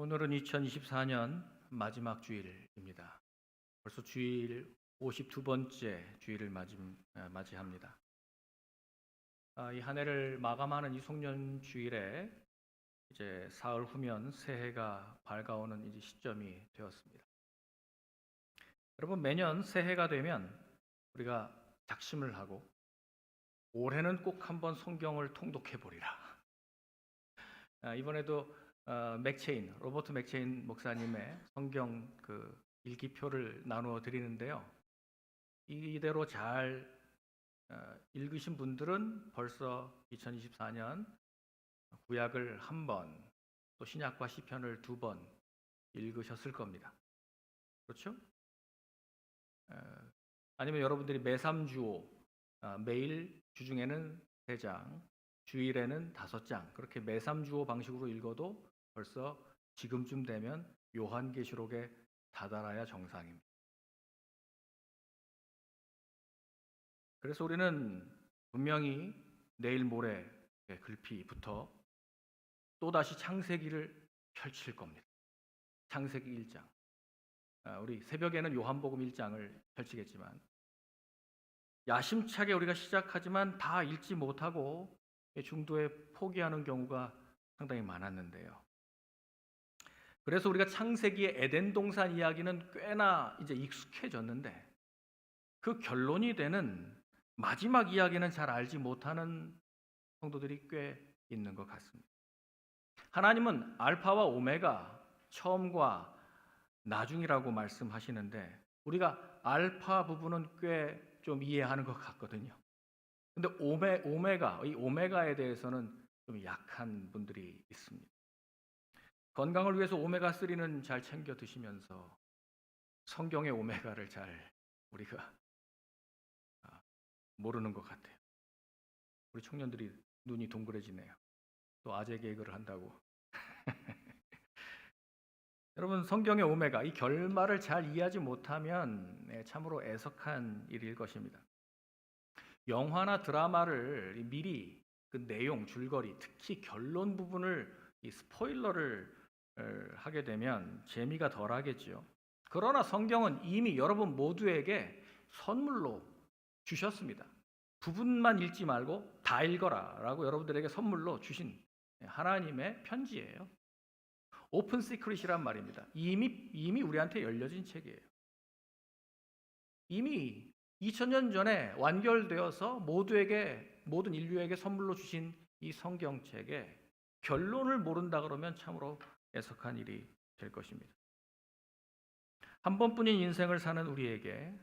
오늘은 2024년 마지막 주일입니다. 벌써 주일 52번째 주일을 맞이합니다. 이 한 해를 마감하는 이 송년 주일에 이제 사흘 후면 새해가 밝아오는 이제 시점이 되었습니다. 여러분, 매년 새해가 되면 우리가 작심을 하고 올해는 꼭 한번 성경을 통독해 보리라. 이번에도 로버트 맥체인 목사님의 성경 일기표를 나누어 드리는데요. 이대로 잘 읽으신 분들은 벌써 2024년 구약을 한 번, 또 신약과 시편을 2번 읽으셨을 겁니다. 그렇죠? 아니면 여러분들이 매삼주오, 매일 주중에는 3장, 주일에는 5장, 그렇게 매삼주오 방식으로 읽어도 벌써 지금쯤 되면 요한계시록에 다다라야 정상입니다. 그래서 우리는 분명히 내일 모레 글피부터 또다시 창세기를 펼칠 겁니다. 창세기 1장. 우리 새벽에는 요한복음 1장을 펼치겠지만 야심차게 우리가 시작하지만 다 읽지 못하고 중도에 포기하는 경우가 상당히 많았는데요. 그래서 우리가 창세기의 에덴 동산 이야기는 꽤나 이제 익숙해졌는데 그 결론이 되는 마지막 이야기는 잘 알지 못하는 성도들이 꽤 있는 것 같습니다. 하나님은 알파와 오메가, 처음과 나중이라고 말씀하시는데 우리가 알파 부분은 꽤 좀 이해하는 것 같거든요. 근데 이 오메가에 대해서는 좀 약한 분들이 있습니다. 건강을 위해서 오메가3는 잘 챙겨 드시면서 성경의 오메가를 잘 우리가 모르는 것 같아요. 우리 청년들이 눈이 동그래지네요. 또 아재 개그를 한다고. 여러분, 성경의 오메가, 이 결말을 잘 이해하지 못하면 참으로 애석한 일일 것입니다. 영화나 드라마를 미리 그 내용, 줄거리, 특히 결론 부분을 스포일러를 하게 되면 재미가 덜하겠죠. 그러나 성경은 이미 여러분 모두에게 선물로 주셨습니다. 부분만 읽지 말고 다 읽어라 라고 여러분들에게 선물로 주신 하나님의 편지예요. 오픈 시크릿이란 말입니다. 이미 우리한테 열려진 책이에요. 이미 2000년 전에 완결되어서 모든 인류에게 선물로 주신 이 성경책의 결론을 모른다 그러면 참으로 애석한 일이 될 것입니다. 한 번뿐인 인생을 사는 우리에게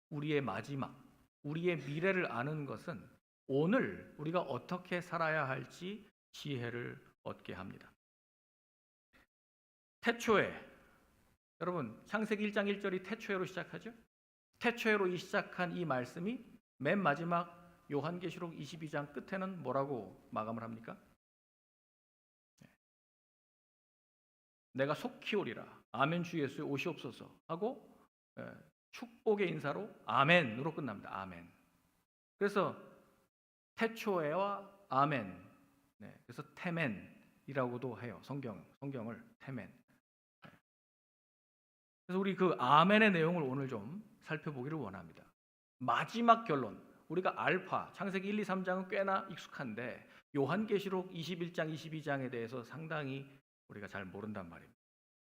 우리의 마지막, 우리의 미래를 아는 것은 오늘 우리가 어떻게 살아야 할지 지혜를 얻게 합니다. 태초에, 여러분 창세기 1장 1절이 태초에로 시작하죠? 태초에로 시작한 이 말씀이 맨 마지막 요한계시록 22장 끝에는 뭐라고 마감을 합니까? 내가 속히 오리라. 아멘 주 예수에 오시옵소서 하고 축복의 인사로 아멘으로 끝납니다. 아멘. 그래서 태초에와 아멘. 그래서 테멘이라고도 해요. 성경을 테멘. 그래서 우리 그 아멘의 내용을 오늘 좀 살펴보기를 원합니다. 마지막 결론. 우리가 알파, 창세기 1, 2, 3장은 꽤나 익숙한데 요한계시록 21장, 22장에 대해서 상당히 우리가 잘 모른단 말입니다.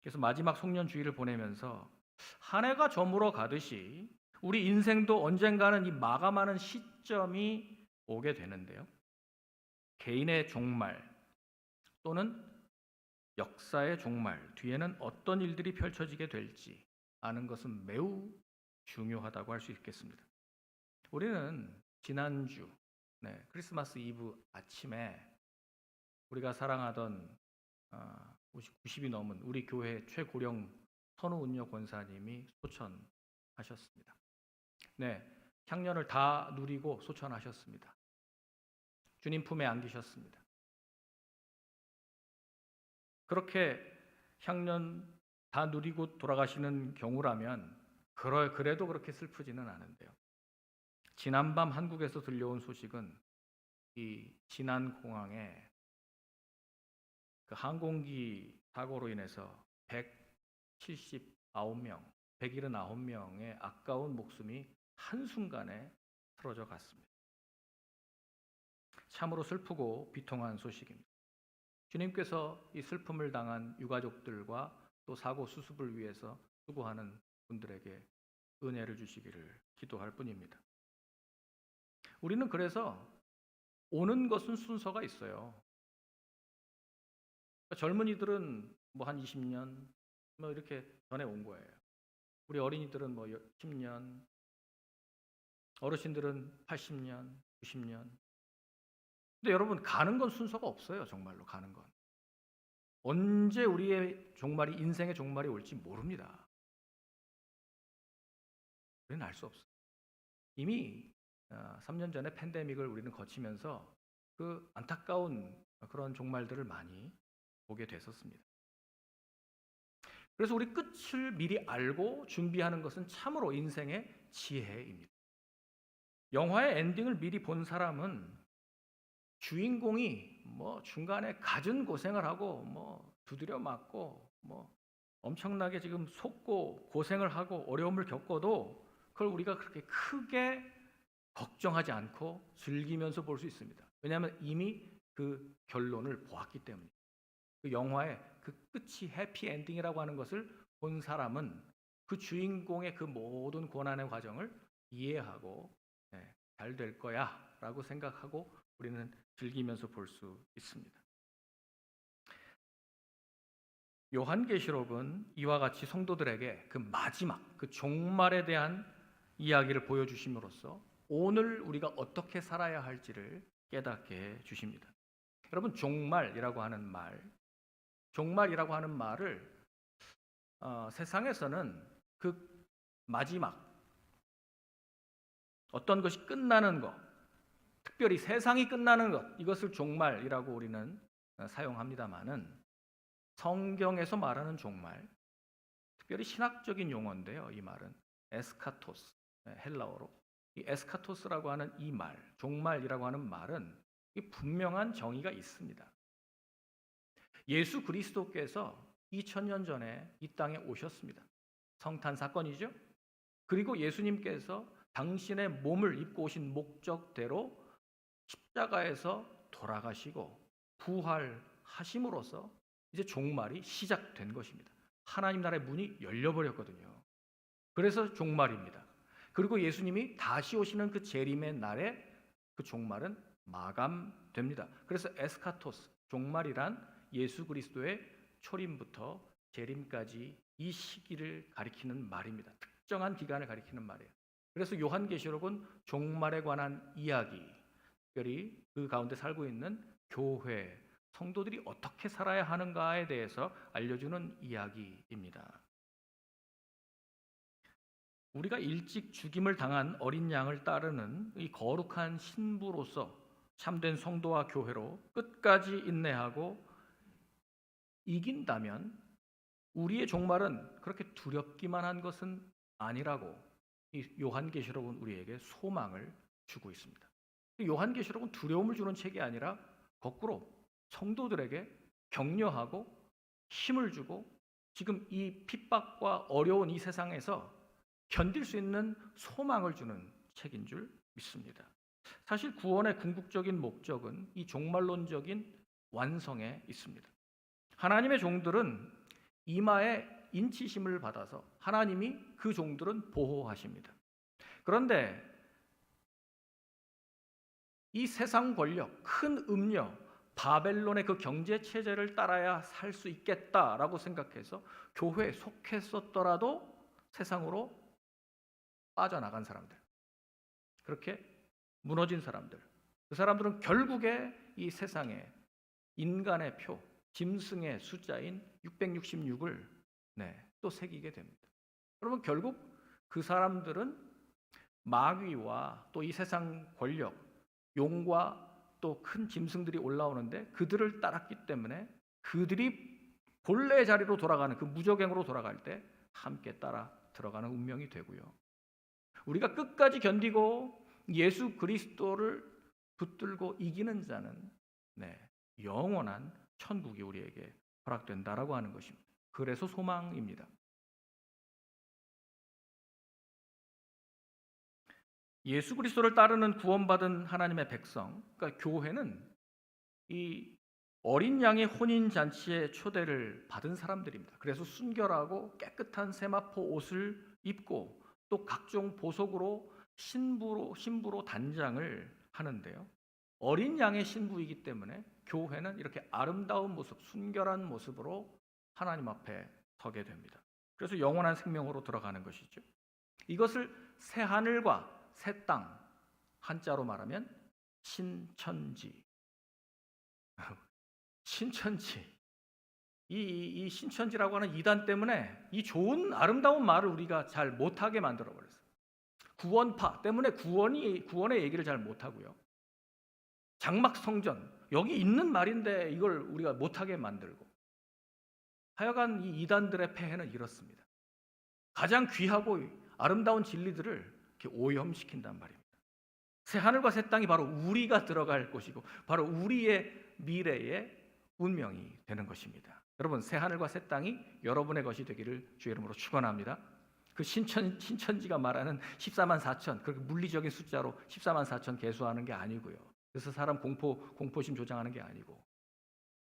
그래서 마지막 송년 주일을 보내면서 한 해가 저물어 가듯이 우리 인생도 언젠가는 이 마감하는 시점이 오게 되는데요. 개인의 종말 또는 역사의 종말 뒤에는 어떤 일들이 펼쳐지게 될지 아는 것은 매우 중요하다고 할 수 있겠습니다. 우리는 지난주 크리스마스 이브 아침에 우리가 사랑하던 90이 넘은 우리 교회 최고령 선우운녀 권사님이 소천하셨습니다. 향년을 다 누리고 소천하셨습니다. 주님 품에 안기셨습니다. 그렇게 향년 다 누리고 돌아가시는 경우라면 그래도 그렇게 슬프지는 않은데요. 지난밤 한국에서 들려온 소식은 이 진안공항에 그 항공기 사고로 인해서 179명, 179명의 아까운 목숨이 한순간에 틀어져 갔습니다. 참으로 슬프고 비통한 소식입니다. 주님께서 이 슬픔을 당한 유가족들과 또 사고 수습을 위해서 수고하는 분들에게 은혜를 주시기를 기도할 뿐입니다. 우리는 그래서 오는 것은 순서가 있어요. 젊은이들은 뭐 한 20년 뭐 이렇게 전에 온 거예요. 우리 어린이들은 뭐 10년, 어르신들은 80년, 90년. 근데 여러분, 가는 건 순서가 없어요. 정말로 가는 건. 언제 우리의 종말이, 인생의 종말이 올지 모릅니다. 우리는 알 수 없어요. 이미 3년 전에 팬데믹을 우리는 거치면서 그 안타까운 그런 종말들을 많이 보게 됐었습니다. 그래서 우리 끝을 미리 알고 준비하는 것은 참으로 인생의 지혜입니다. 영화의 엔딩을 미리 본 사람은 주인공이 뭐 중간에 갖은 고생을 하고 뭐 두드려 맞고 뭐 엄청나게 지금 속고 고생을 하고 어려움을 겪어도 그걸 우리가 그렇게 크게 걱정하지 않고 즐기면서 볼 수 있습니다. 왜냐하면 이미 그 결론을 보았기 때문에. 그 영화의 그 끝이 해피엔딩이라고 하는 것을 본 사람은 그 주인공의 그 모든 고난의 과정을 이해하고 잘 될 거야 라고 생각하고 우리는 즐기면서 볼 수 있습니다. 요한계시록은 이와 같이 성도들에게 그 마지막, 그 종말에 대한 이야기를 보여주심으로써 오늘 우리가 어떻게 살아야 할지를 깨닫게 해 주십니다. 여러분, 종말이라고 하는 말을 세상에서는 그 마지막, 어떤 것이 끝나는 것, 특별히 세상이 끝나는 것, 이것을 종말이라고 우리는 사용합니다마는 성경에서 말하는 종말, 특별히 신학적인 용어인데요. 이 말은 에스카토스, 헬라어로 이 에스카토스라고 하는 이 말, 종말이라고 하는 말은 분명한 정의가 있습니다. 예수 그리스도께서 2000년 전에 이 땅에 오셨습니다. 성탄 사건이죠. 그리고 예수님께서 당신의 몸을 입고 오신 목적대로 십자가에서 돌아가시고 부활하심으로써 이제 종말이 시작된 것입니다. 하나님 나라의 문이 열려버렸거든요. 그래서 종말입니다. 그리고 예수님이 다시 오시는 그 재림의 날에 그 종말은 마감됩니다. 그래서 에스카토스, 종말이란 예수 그리스도의 초림부터 재림까지 이 시기를 가리키는 말입니다. 특정한 기간을 가리키는 말이에요. 그래서 요한계시록은 종말에 관한 이야기, 특별히 그 가운데 살고 있는 교회, 성도들이 어떻게 살아야 하는가에 대해서 알려주는 이야기입니다. 우리가 일찍 죽임을 당한 어린 양을 따르는 이 거룩한 신부로서 참된 성도와 교회로 끝까지 인내하고 이긴다면 우리의 종말은 그렇게 두렵기만 한 것은 아니라고 이 요한계시록은 우리에게 소망을 주고 있습니다. 요한계시록은 두려움을 주는 책이 아니라 거꾸로 성도들에게 격려하고 힘을 주고 지금 이 핍박과 어려운 이 세상에서 견딜 수 있는 소망을 주는 책인 줄 믿습니다. 사실 구원의 궁극적인 목적은 이 종말론적인 완성에 있습니다. 하나님의 종들은 이마에 인치심을 받아서 하나님이 그 종들은 보호하십니다. 그런데 이 세상 권력, 큰 음녀, 바벨론의 그 경제 체제를 따라야 살 수 있겠다라고 생각해서 교회에 속했었더라도 세상으로 빠져나간 사람들, 그렇게 무너진 사람들, 그 사람들은 결국에 이 세상에 인간의 표, 짐승의 숫자인 666을 또 새기게 됩니다. 여러분, 결국 그 사람들은 마귀와 또 이 세상 권력, 용과 또 큰 짐승들이 올라오는데 그들을 따랐기 때문에 그들이 본래의 자리로 돌아가는 그 무저갱으로 돌아갈 때 함께 따라 들어가는 운명이 되고요. 우리가 끝까지 견디고 예수 그리스도를 붙들고 이기는 자는 영원한 천국이 우리에게 허락된다라고 하는 것입니다. 그래서 소망입니다. 예수 그리스도를 따르는 구원받은 하나님의 백성, 그러니까 교회는 이 어린 양의 혼인 잔치에 초대를 받은 사람들입니다. 그래서 순결하고 깨끗한 세마포 옷을 입고 또 각종 보석으로 신부로 단장을 하는데요. 어린 양의 신부이기 때문에 교회는 이렇게 아름다운 모습, 순결한 모습으로 하나님 앞에 서게 됩니다. 그래서 영원한 생명으로 들어가는 것이죠. 이것을 새 하늘과 새 땅, 한자로 말하면 신천지. 신천지. 이 신천지라고 하는 이단 때문에 이 좋은 아름다운 말을 우리가 잘 못하게 만들어 버렸어요. 구원파 때문에 구원의 얘기를 잘 못하고요. 장막 성전, 여기 있는 말인데 이걸 우리가 못하게 만들고, 하여간 이 이단들의 폐해는 이렇습니다. 가장 귀하고 아름다운 진리들을 이렇게 오염시킨단 말입니다. 새 하늘과 새 땅이 바로 우리가 들어갈 곳이고 바로 우리의 미래의 운명이 되는 것입니다. 여러분, 새 하늘과 새 땅이 여러분의 것이 되기를 주의 이름으로 축원합니다. 그 신천지가 말하는 14만 4천, 그렇게 물리적인 숫자로 14만 4천 계수하는 게 아니고요. 그래서 사람 공포심 조장하는 게 아니고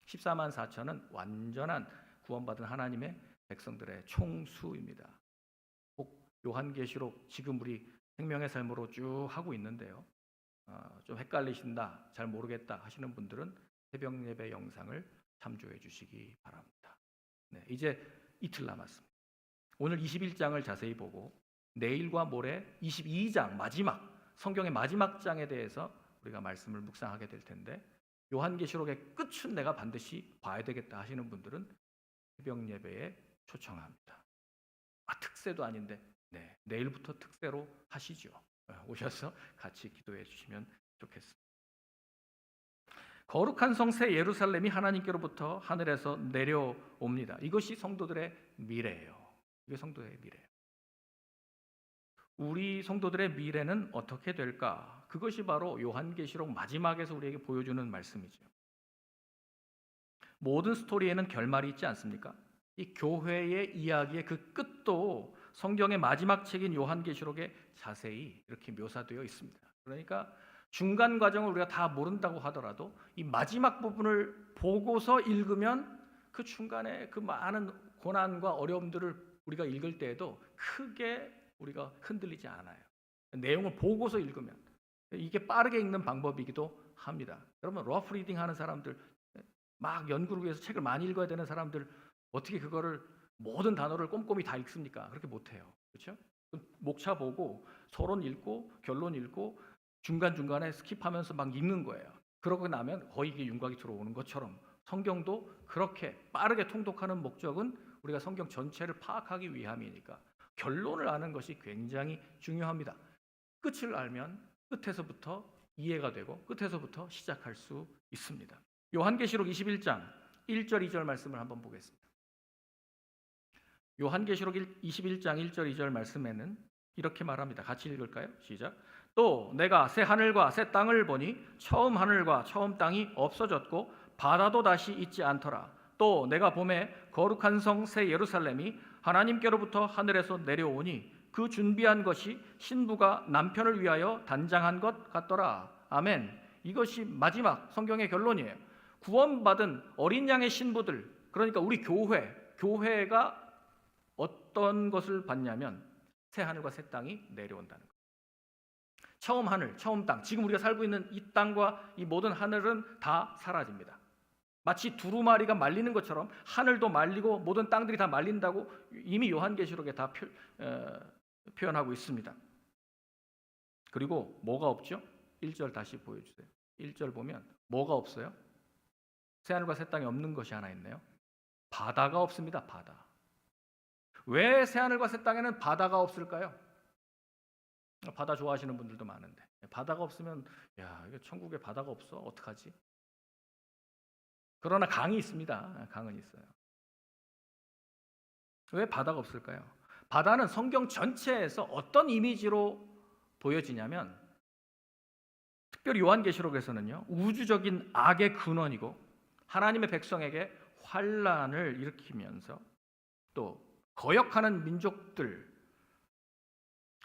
14만 4천은 완전한 구원받은 하나님의 백성들의 총수입니다. 꼭 요한계시록 지금 우리 생명의 삶으로 쭉 하고 있는데요. 좀 헷갈리신다, 잘 모르겠다 하시는 분들은 새벽 예배 영상을 참조해 주시기 바랍니다. 네, 이제 이틀 남았습니다. 오늘 21장을 자세히 보고 내일과 모레 22장 마지막, 성경의 마지막 장에 대해서 우리가 말씀을 묵상하게 될 텐데, 요한계시록의 끝은 내가 반드시 봐야 되겠다 하시는 분들은 새벽 예배에 초청합니다. 특세도 아닌데 내일부터 특세로 하시죠. 오셔서 같이 기도해 주시면 좋겠습니다. 거룩한 성 새 예루살렘이 하나님께로부터 하늘에서 내려옵니다. 이것이 성도들의 미래예요. 이게 성도의 미래예요. 우리 성도들의 미래는 어떻게 될까? 그것이 바로 요한계시록 마지막에서 우리에게 보여주는 말씀이죠. 모든 스토리에는 결말이 있지 않습니까? 이 교회의 이야기의 그 끝도 성경의 마지막 책인 요한계시록에 자세히 이렇게 묘사되어 있습니다. 그러니까 중간 과정을 우리가 다 모른다고 하더라도 이 마지막 부분을 보고서 읽으면 그 중간에 그 많은 고난과 어려움들을 우리가 읽을 때에도 크게 우리가 흔들리지 않아요. 내용을 보고서 읽으면 이게 빠르게 읽는 방법이기도 합니다. 여러분, 러프 리딩 하는 사람들, 막 연구를 위해서 책을 많이 읽어야 되는 사람들, 어떻게 그거를 모든 단어를 꼼꼼히 다 읽습니까? 그렇게 못해요. 그렇죠? 목차 보고 서론 읽고 결론 읽고 중간중간에 스킵하면서 막 읽는 거예요. 그러고 나면 거의 이게 윤곽이 들어오는 것처럼 성경도 그렇게 빠르게 통독하는 목적은 우리가 성경 전체를 파악하기 위함이니까 결론을 아는 것이 굉장히 중요합니다. 끝을 알면 끝에서부터 이해가 되고 끝에서부터 시작할 수 있습니다. 요한계시록 21장 1절 2절 말씀을 한번 보겠습니다. 요한계시록 21장 1절 2절 말씀에는 이렇게 말합니다. 같이 읽을까요? 시작. 또 내가 새 하늘과 새 땅을 보니 처음 하늘과 처음 땅이 없어졌고 바다도 다시 있지 않더라. 또 내가 보매 거룩한 성 새 예루살렘이 하나님께로부터 하늘에서 내려오니 그 준비한 것이 신부가 남편을 위하여 단장한 것 같더라. 아멘. 이것이 마지막 성경의 결론이에요. 구원받은 어린 양의 신부들, 그러니까 우리 교회가 어떤 것을 받냐면 새 하늘과 새 땅이 내려온다는 거예요. 처음 하늘, 처음 땅, 지금 우리가 살고 있는 이 땅과 이 모든 하늘은 다 사라집니다. 마치 두루마리가 말리는 것처럼 하늘도 말리고 모든 땅들이 다 말린다고 이미 요한계시록에 다 표현하고 있습니다. 그리고 뭐가 없죠? 1절 다시 보여주세요. 1절 보면 뭐가 없어요? 새하늘과 새 땅이 없는 것이 하나 있네요. 바다가 없습니다. 바다. 왜 새하늘과 새 땅에는 바다가 없을까요? 바다 좋아하시는 분들도 많은데 바다가 없으면 야, 이거 천국에 바다가 없어? 어떡하지? 그러나 강이 있습니다. 강은 있어요. 왜 바다가 없을까요? 바다는 성경 전체에서 어떤 이미지로 보여지냐면 특별히 요한계시록에서는요, 우주적인 악의 근원이고 하나님의 백성에게 환란을 일으키면서 또 거역하는 민족들,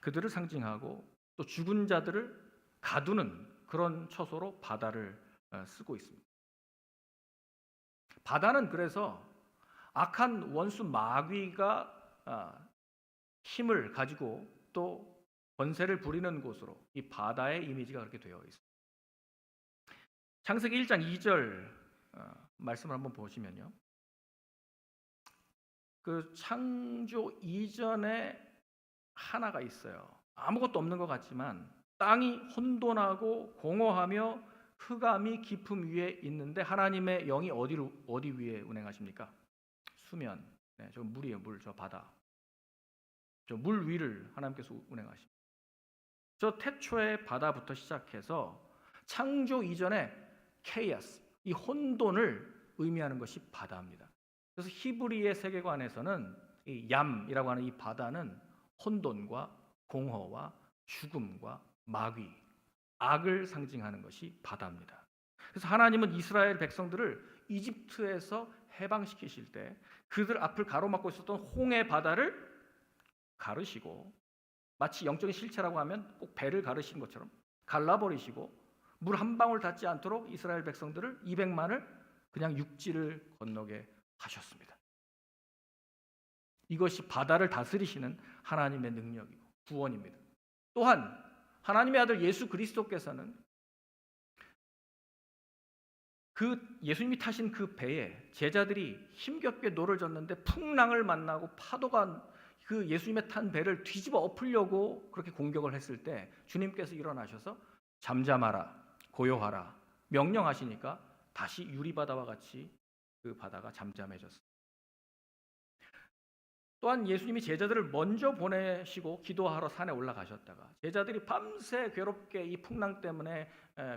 그들을 상징하고 또 죽은 자들을 가두는 그런 처소로 바다를 쓰고 있습니다. 바다는 그래서 악한 원수 마귀가 힘을 가지고 또 권세를 부리는 곳으로 이 바다의 이미지가 그렇게 되어 있습니다. 창세기 1장 2절 말씀을 한번 보시면요. 그 창조 이전에 하나가 있어요. 아무것도 없는 것 같지만 땅이 혼돈하고 공허하며 흑암이 깊음 위에 있는데 하나님의 영이 어디 위에 운행하십니까? 수면. 네, 저 물이에요. 물, 저 바다. 저 물 위를 하나님께서 운행하십니다. 저 태초의 바다부터 시작해서 창조 이전에 케이아스, 이 혼돈을 의미하는 것이 바다입니다. 그래서 히브리의 세계관에서는 이 얌이라고 하는 이 바다는 혼돈과 공허와 죽음과 마귀, 악을 상징하는 것이 바다입니다. 그래서 하나님은 이스라엘 백성들을 이집트에서 해방시키실 때 그들 앞을 가로막고 있었던 홍해 바다를 가르시고, 마치 영적인 실체라고 하면 꼭 배를 가르신 것처럼 갈라버리시고 물 한 방울 닿지 않도록 이스라엘 백성들을 200만을 그냥 육지를 건너게 하셨습니다. 이것이 바다를 다스리시는 하나님의 능력이고 구원입니다. 또한 하나님의 아들 예수 그리스도께서는 그 예수님이 타신 그 배에 제자들이 힘겹게 노를 젓는데 풍랑을 만나고 파도가 그 예수님의 탄 배를 뒤집어 엎으려고 그렇게 공격을 했을 때 주님께서 일어나셔서 잠잠하라, 고요하라 명령하시니까 다시 유리바다와 같이 그 바다가 잠잠해졌습니다. 또한 예수님이 제자들을 먼저 보내시고 기도하러 산에 올라가셨다가 제자들이 밤새 괴롭게 이 풍랑 때문에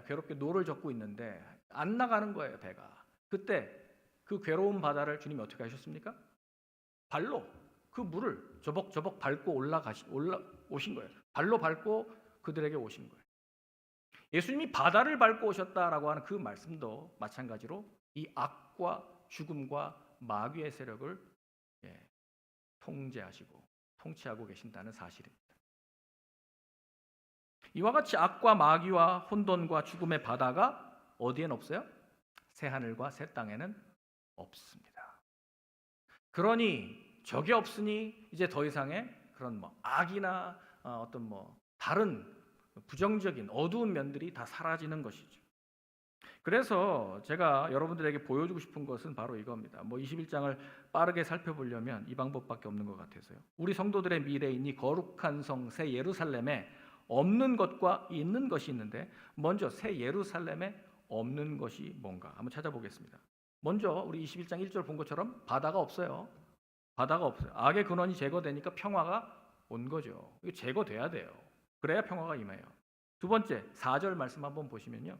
괴롭게 노를 젓고 있는데 안 나가는 거예요, 배가. 그때 그 괴로운 바다를 주님이 어떻게 하셨습니까? 발로 그 물을 저벅저벅 밟고 올라오신 거예요. 발로 밟고 그들에게 오신 거예요. 예수님이 바다를 밟고 오셨다라고 하는 그 말씀도 마찬가지로 이 악과 죽음과 마귀의 세력을 통제하시고 통치하고 계신다는 사실입니다. 이와 같이 악과 마귀와 혼돈과 죽음의 바다가 어디엔 없어요? 새 하늘과 새 땅에는 없습니다. 그러니 적이 없으니 이제 더 이상의 그런 악이나 어떤 다른 부정적인 어두운 면들이 다 사라지는 것이죠. 그래서 제가 여러분들에게 보여주고 싶은 것은 바로 이겁니다. 21장을 빠르게 살펴보려면 이 방법밖에 없는 것 같아서요. 우리 성도들의 미래인 이 거룩한 성 새 예루살렘에 없는 것과 있는 것이 있는데, 먼저 새 예루살렘에 없는 것이 뭔가 한번 찾아보겠습니다. 먼저 우리 21장 1절 본 것처럼 바다가 없어요. 바다가 없어요. 악의 근원이 제거되니까 평화가 온 거죠. 이거 제거돼야 돼요. 그래야 평화가 임해요. 두 번째 4절 말씀 한번 보시면요.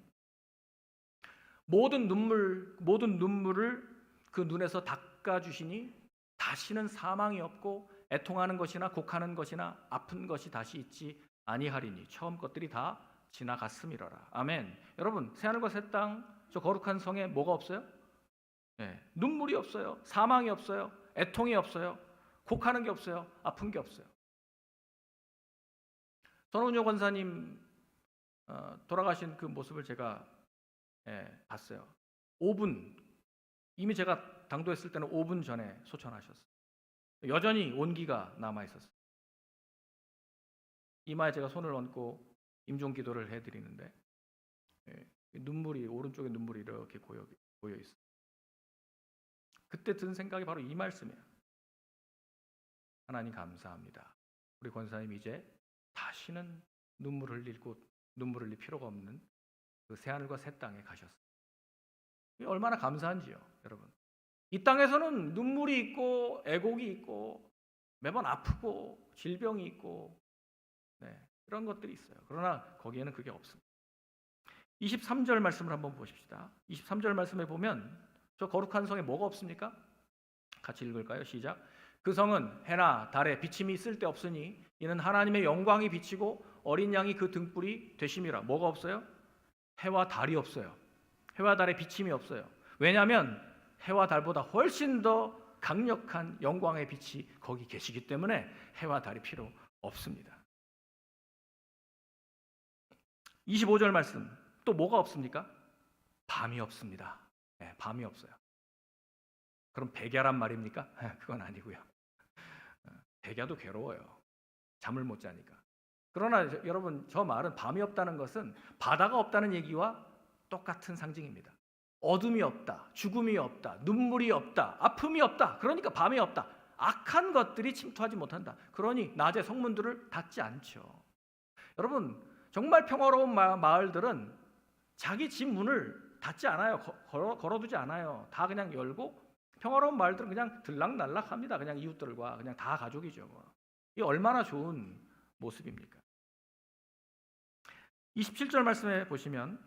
모든 눈물을 그 눈에서 닦아주시니 다시는 사망이 없고 애통하는 것이나 곡하는 것이나 아픈 것이 다시 있지 아니하리니 처음 것들이 다 지나갔음이로라. 아멘. 여러분, 새하늘과 새 땅, 저 거룩한 성에 뭐가 없어요? 눈물이 없어요. 사망이 없어요. 애통이 없어요. 곡하는 게 없어요. 아픈 게 없어요. 전원효 권사님 돌아가신 그 모습을 제가 봤어요. 5분, 이미 제가 당도했을 때는 5분 전에 소천하셨어요. 여전히 온기가 남아있었어요. 이마에 제가 손을 얹고 임종기도를 해드리는데 오른쪽에 눈물이 이렇게 고여있어요. 그때 든 생각이 바로 이 말씀이에요. 하나님 감사합니다. 우리 권사님 이제 다시는 눈물을 흘릴 필요가 없는 그 새하늘과 새 땅에 가셨어요. 얼마나 감사한지요, 여러분. 이 땅에서는 눈물이 있고 애곡이 있고 매번 아프고 질병이 있고 그런 것들이 있어요. 그러나 거기에는 그게 없습니다. 23절 말씀을 한번 보십시다. 23절 말씀에 보면 저 거룩한 성에 뭐가 없습니까? 같이 읽을까요? 시작. 그 성은 해나 달에 비침이 쓸데없으니 이는 하나님의 영광이 비치고 어린 양이 그 등불이 되심이라. 뭐가 없어요? 해와 달이 없어요. 해와 달에 비침이 없어요. 왜냐하면 해와 달보다 훨씬 더 강력한 영광의 빛이 거기 계시기 때문에 해와 달이 필요 없습니다. 25절 말씀, 또 뭐가 없습니까? 밤이 없습니다. 네, 밤이 없어요. 그럼 백야란 말입니까? 그건 아니고요. 백야도 괴로워요. 잠을 못 자니까. 그러나 여러분, 저 말은 밤이 없다는 것은 바다가 없다는 얘기와 똑같은 상징입니다. 어둠이 없다, 죽음이 없다, 눈물이 없다, 아픔이 없다. 그러니까 밤이 없다. 악한 것들이 침투하지 못한다. 그러니 낮에 성문들을 닫지 않죠. 여러분, 정말 평화로운 마을들은 자기 집 문을 닫지 않아요. 걸어두지 않아요. 다 그냥 열고, 평화로운 마을들은 그냥 들락날락합니다. 그냥 이웃들과 그냥 다 가족이죠. 이게 얼마나 좋은 모습입니까? 27절 말씀에 보시면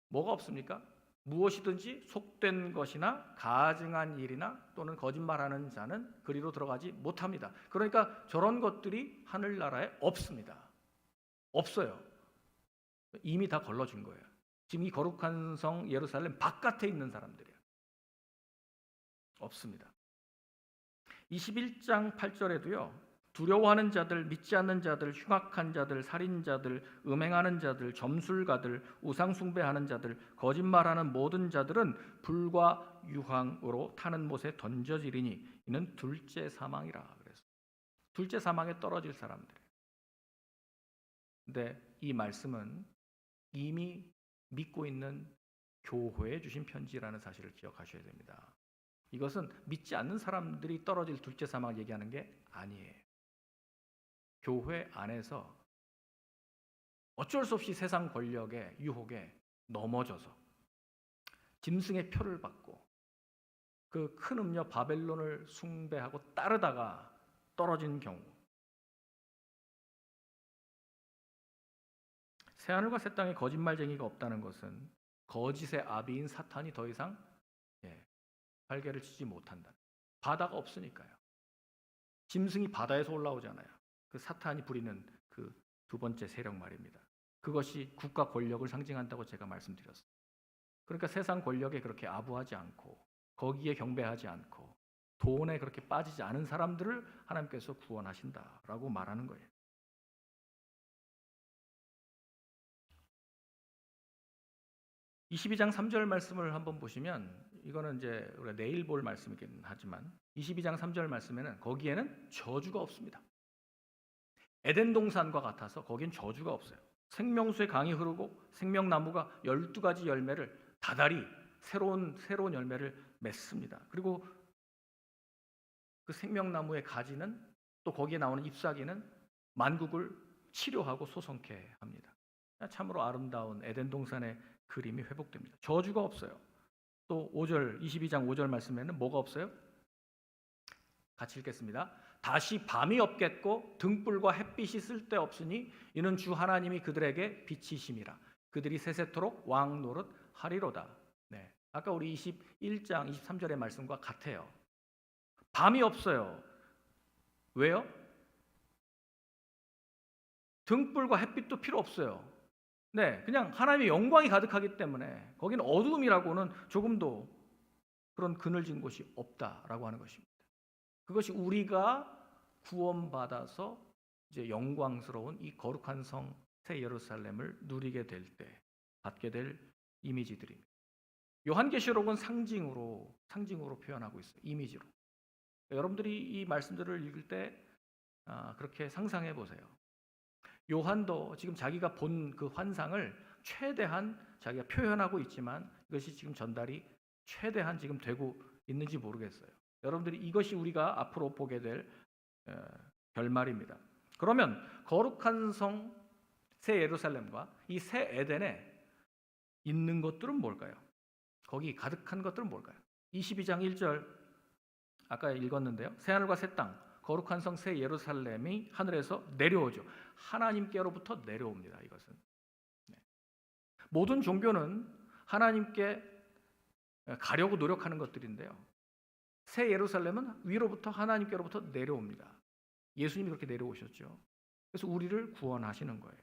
뭐가 없습니까? 무엇이든지 속된 것이나 가증한 일이나 또는 거짓말하는 자는 그리로 들어가지 못합니다. 그러니까 저런 것들이 하늘나라에 없습니다. 없어요. 이미 다 걸러진 거예요. 지금 이 거룩한 성 예루살렘 바깥에 있는 사람들이에요. 없습니다. 21장 8절에도요. 두려워하는 자들, 믿지 않는 자들, 흉악한 자들, 살인자들, 음행하는 자들, 점술가들, 우상 숭배하는 자들, 거짓말하는 모든 자들은 불과 유황으로 타는 못에 던져지리니 이는 둘째 사망이라 그랬어요. 둘째 사망에 떨어질 사람들이에요. 근데 이 말씀은 이미 믿고 있는 교회에 주신 편지라는 사실을 기억하셔야 됩니다. 이것은 믿지 않는 사람들이 떨어질 둘째 사망을 얘기하는 게 아니에요. 교회 안에서 어쩔 수 없이 세상 권력의 유혹에 넘어져서 짐승의 표를 받고 그 큰 음녀 바벨론을 숭배하고 따르다가 떨어진 경우, 새하늘과 새 땅에 거짓말쟁이가 없다는 것은 거짓의 아비인 사탄이 더 이상 활개를 치지 못한다. 바다가 없으니까요. 짐승이 바다에서 올라오잖아요. 그 사탄이 부리는 그 두 번째 세력 말입니다. 그것이 국가 권력을 상징한다고 제가 말씀드렸어요. 그러니까 세상 권력에 그렇게 아부하지 않고 거기에 경배하지 않고 돈에 그렇게 빠지지 않은 사람들을 하나님께서 구원하신다라고 말하는 거예요. (22장 3절) 말씀을 한번 보시면, 이거는 이제 우리가 내일 볼 말씀이긴 하지만 22장 3절 말씀에는 거기에는 저주가 없습니다. 에덴 동산과 같아서 거긴 저주가 없어요. 생명수의 강이 흐르고 생명나무가 12가지 열매를 다달이 새로운 열매를 맺습니다. 그리고 그 생명나무의 가지는, 또 거기에 나오는 잎사귀는 만국을 치료하고 소성케 합니다. 참으로 아름다운 에덴 동산의 그림이 회복됩니다. 저주가 없어요. 또 5절, 22장 5절 말씀에는 뭐가 없어요? 같이 읽겠습니다. 다시 밤이 없겠고 등불과 햇빛이 쓸데없으니 이는 주 하나님이 그들에게 빛이심이라. 그들이 세세토록 왕 노릇 하리로다. 네, 아까 우리 21장 23절의 말씀과 같아요. 밤이 없어요. 왜요? 등불과 햇빛도 필요 없어요. 네, 그냥 하나님의 영광이 가득하기 때문에 거기는 어두움이라고는 조금도 그런 그늘진 곳이 없다라고 하는 것입니다. 그것이 우리가 구원받아서 이제 영광스러운 이 거룩한 성 새 예루살렘을 누리게 될 때 받게 될 이미지들입니다. 요한계시록은 상징으로 표현하고 있어요. 이미지로. 여러분들이 이 말씀들을 읽을 때 그렇게 상상해 보세요. 요한도 지금 자기가 본 그 환상을 최대한 자기가 표현하고 있지만 이것이 지금 전달이 최대한 지금 되고 있는지 모르겠어요. 여러분들이 이것이 우리가 앞으로 보게 될 결말입니다. 그러면 거룩한 성 새 예루살렘과 이 새 에덴에 있는 것들은 뭘까요? 거기 가득한 것들은 뭘까요? 22장 1절 아까 읽었는데요. 새하늘과 새 땅, 거룩한 성 새 예루살렘이 하늘에서 내려오죠. 하나님께로부터 내려옵니다. 이것은 모든 종교는 하나님께 가려고 노력하는 것들인데요. 새 예루살렘은 위로부터 하나님께로부터 내려옵니다. 예수님이 그렇게 내려오셨죠. 그래서 우리를 구원하시는 거예요.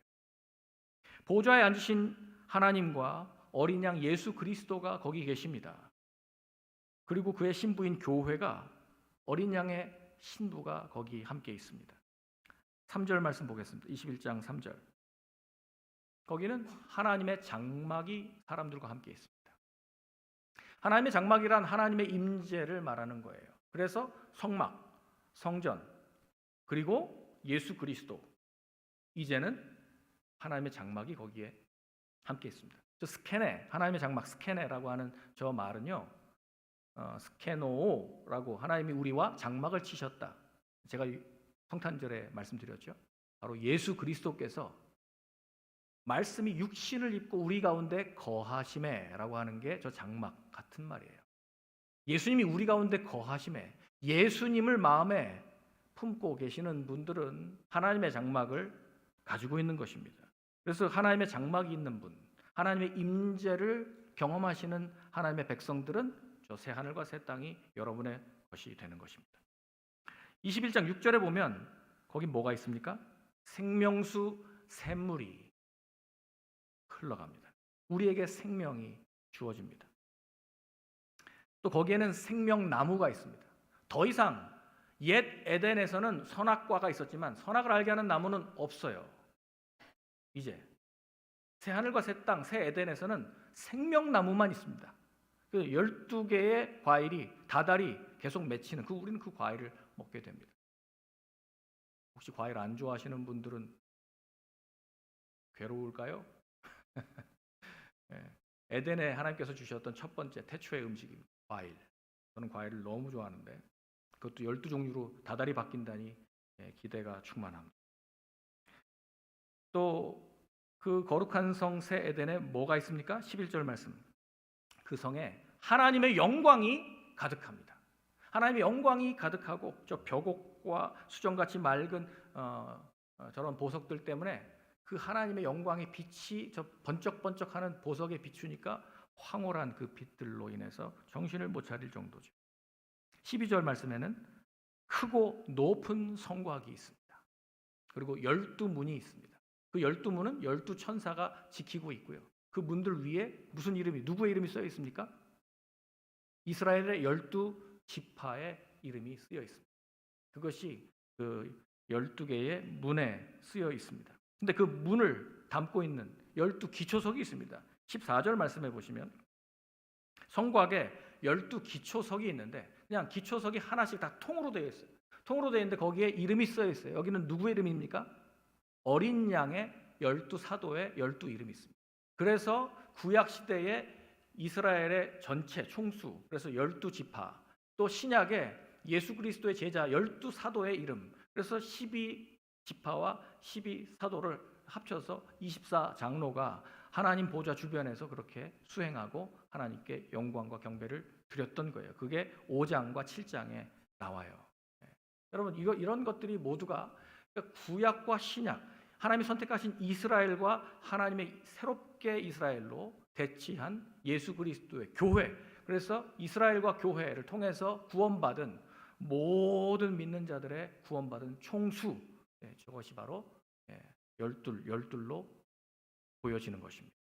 보좌에 앉으신 하나님과 어린 양 예수 그리스도가 거기 계십니다. 그리고 그의 신부인 교회가 어린 양의 신부가 거기 함께 있습니다. 3절 말씀 보겠습니다. 21장 3절. 거기는 하나님의 장막이 사람들과 함께 있습니다. 하나님의 장막이란 하나님의 임재를 말하는 거예요. 그래서 성막, 성전, 그리고 예수 그리스도, 이제는 하나님의 장막이 거기에 함께 있습니다. 저 스케네, 하나님의 장막 스케네라고 하는 저 말은요, 스케노라고 하나님이 우리와 장막을 치셨다. 제가 성탄절에 말씀드렸죠. 바로 예수 그리스도께서 말씀이 육신을 입고 우리 가운데 거하심에라고 하는 게 저 장막 같은 말이에요. 예수님이 우리 가운데 거하심에, 예수님을 마음에 품고 계시는 분들은 하나님의 장막을 가지고 있는 것입니다. 그래서 하나님의 장막이 있는 분, 하나님의 임재를 경험하시는 하나님의 백성들은 저 새 하늘과 새 땅이 여러분의 것이 되는 것입니다. 21장 6절에 보면 거기 뭐가 있습니까? 생명수 샘물이 흘러갑니다. 우리에게 생명이 주어집니다. 또 거기에는 생명나무가 있습니다. 더 이상 옛 에덴에서는 선악과가 있었지만 선악을 알게 하는 나무는 없어요. 이제 새 하늘과 새 땅, 새 에덴에서는 생명나무만 있습니다. 그 12개의 과일이 다달이 계속 맺히는 우리는 그 과일을 먹게 됩니다. 혹시 과일 안 좋아하시는 분들은 괴로울까요? 에덴에 하나님께서 주셨던 첫 번째 태초의 음식입니다. 과일. 저는 과일을 너무 좋아하는데 그것도 12종류로 다달이 바뀐다니 기대가 충만합니다. 또 그 거룩한 성 새 에덴에 뭐가 있습니까? 11절 말씀. 그 성에 하나님의 영광이 가득합니다. 하나님의 영광이 가득하고 저 벽옥과 수정같이 맑은 저런 보석들 때문에 그 하나님의 영광의 빛이 저 번쩍번쩍하는 보석에 비추니까 황홀한 그 빛들로 인해서 정신을 못 차릴 정도죠. 12절 말씀에는 크고 높은 성곽이 있습니다. 그리고 12문이 있습니다. 그 12문은 12천사가 지키고 있고요. 그 문들 위에 무슨 이름이, 누구의 이름이 쓰여 있습니까? 이스라엘의 12지파의 이름이 쓰여 있습니다. 그것이 그 12개의 문에 쓰여 있습니다. 근데 그 문을 담고 있는 12기초석이 있습니다. 14절 말씀해 보시면 성곽에 12기초석이 있는데 그냥 기초석이 하나씩 다 통으로 되어 있어요. 통으로 되어 있는데 거기에 이름이 쓰여 있어요. 여기는 누구의 이름입니까? 어린 양의 12사도의 12이름이 있습니다. 그래서 구약 시대에 이스라엘의 전체 총수, 그래서 12지파, 또 신약에 예수 그리스도의 제자 12사도의 이름, 그래서 12지파와 12사도를 합쳐서 24장로가 하나님 보좌 주변에서 그렇게 수행하고 하나님께 영광과 경배를 드렸던 거예요. 그게 5장과 7장에 나와요. 여러분 이런 것들이 모두가 구약과 신약, 하나님이 선택하신 이스라엘과 하나님의 새롭게 이스라엘로 대치한 예수 그리스도의 교회, 그래서 이스라엘과 교회를 통해서 구원받은 모든 믿는 자들의 구원받은 총수, 저것이 바로 열둘로 보여지는 것입니다.